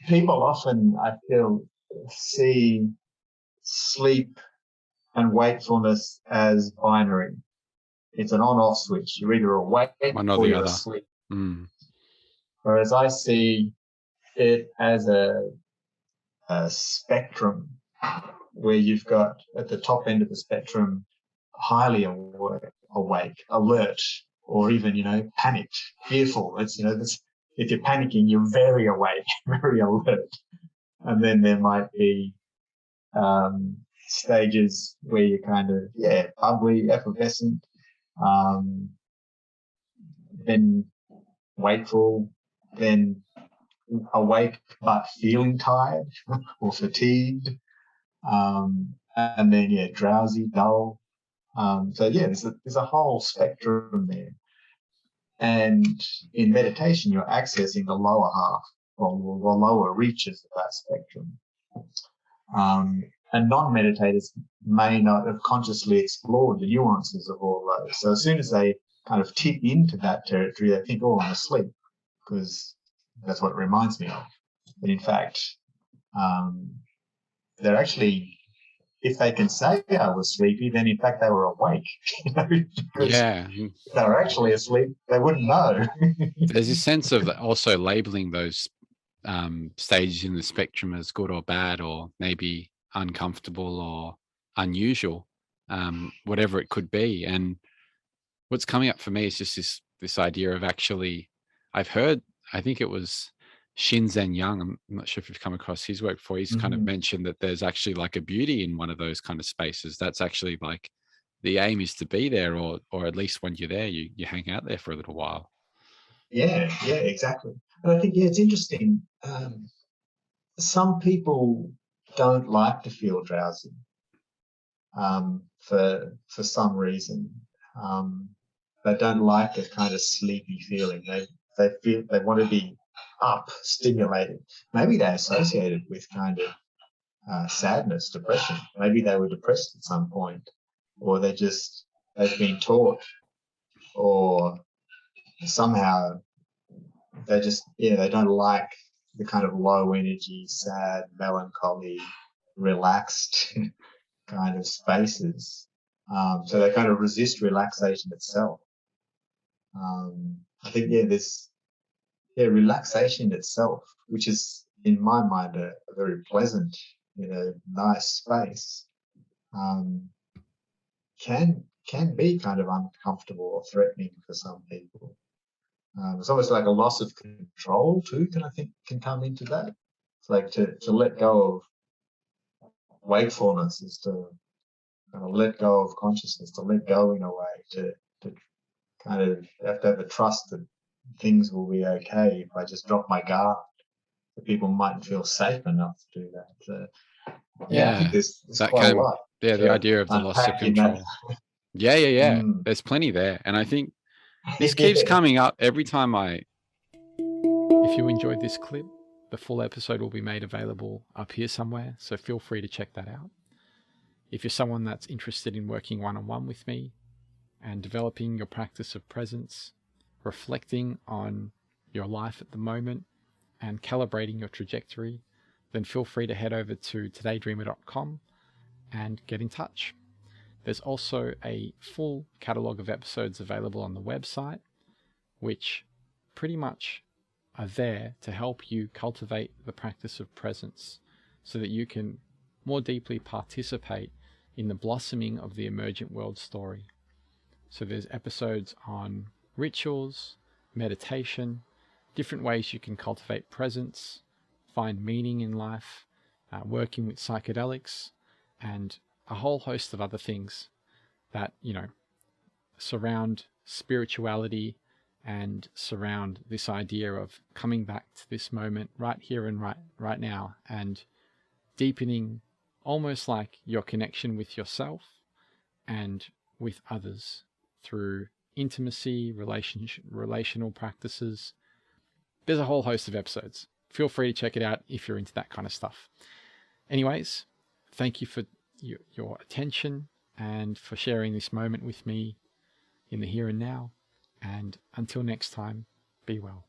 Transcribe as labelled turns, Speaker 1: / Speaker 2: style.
Speaker 1: people often, I feel, see sleep and wakefulness as binary. It's an on-off switch. You're either awake
Speaker 2: One or
Speaker 1: or
Speaker 2: the
Speaker 1: you're
Speaker 2: other.
Speaker 1: asleep.
Speaker 2: Mm.
Speaker 1: Whereas I see it as a spectrum where you've got at the top end of the spectrum highly awake, alert, or even, panicked, fearful. It's, if you're panicking, you're very awake, very alert. And then there might be stages where you're kind of, bubbly, effervescent, um, then wakeful, then awake but feeling tired or fatigued, and then drowsy, dull. There's a whole spectrum there. And in meditation, you're accessing the lower half or the lower reaches of that spectrum. And non-meditators may not have consciously explored the nuances of all those. So as soon as they kind of tip into that territory, they think, oh, I'm asleep, because that's what it reminds me of. But in fact, they're actually, if they can say I was sleepy, then in fact they were awake. Because if they were actually asleep, they wouldn't know.
Speaker 2: There's a sense of also labeling those stages in the spectrum as good or bad, or maybe uncomfortable or unusual, whatever it could be. And what's coming up for me is just this idea of actually, I think it was Shinzen Young, I'm not sure if you've come across his work before. He's kind of mentioned that there's actually like a beauty in one of those kind of spaces. That's actually like the aim is to be there, or at least when you're there, you hang out there for a little while.
Speaker 1: Yeah, exactly. And I think, it's interesting. Some people don't like to feel drowsy for some reason. They don't like a kind of sleepy feeling. They feel they want to be up, stimulated. Maybe they associate it with kind of sadness, depression. Maybe they were depressed at some point, or they've been taught, or somehow they just, they don't like the kind of low energy, sad, melancholy, relaxed kind of spaces. So they kind of resist relaxation itself. I think, there's relaxation itself, which is in my mind a very pleasant, nice space, can be kind of uncomfortable or threatening for some people. It's almost like a loss of control too, I think can come into that. It's like to let go of wakefulness is to kind of let go of consciousness, to let go in a way, to kind of have to have a trust that things will be okay if I just drop my guard. That people mightn't feel safe enough to do that. So, I think there's quite a lot.
Speaker 2: The idea of the loss of control. There's plenty there. And I think this keeps coming up every time if you enjoyed this clip, the full episode will be made available up here somewhere. So feel free to check that out. If you're someone that's interested in working one-on-one with me and developing your practice of presence, reflecting on your life at the moment, and calibrating your trajectory, then feel free to head over to todaydreamer.com and get in touch. There's also a full catalog of episodes available on the website, which pretty much are there to help you cultivate the practice of presence so that you can more deeply participate in the blossoming of the emergent world story. So there's episodes on rituals, meditation, different ways you can cultivate presence, find meaning in life, working with psychedelics, and a whole host of other things that, surround spirituality and surround this idea of coming back to this moment right here and right now, and deepening almost like your connection with yourself and with others through intimacy, relational practices. There's a whole host of episodes. Feel free to check it out if you're into that kind of stuff. Anyways, thank you for your attention and for sharing this moment with me in the here and now. And until next time, be well.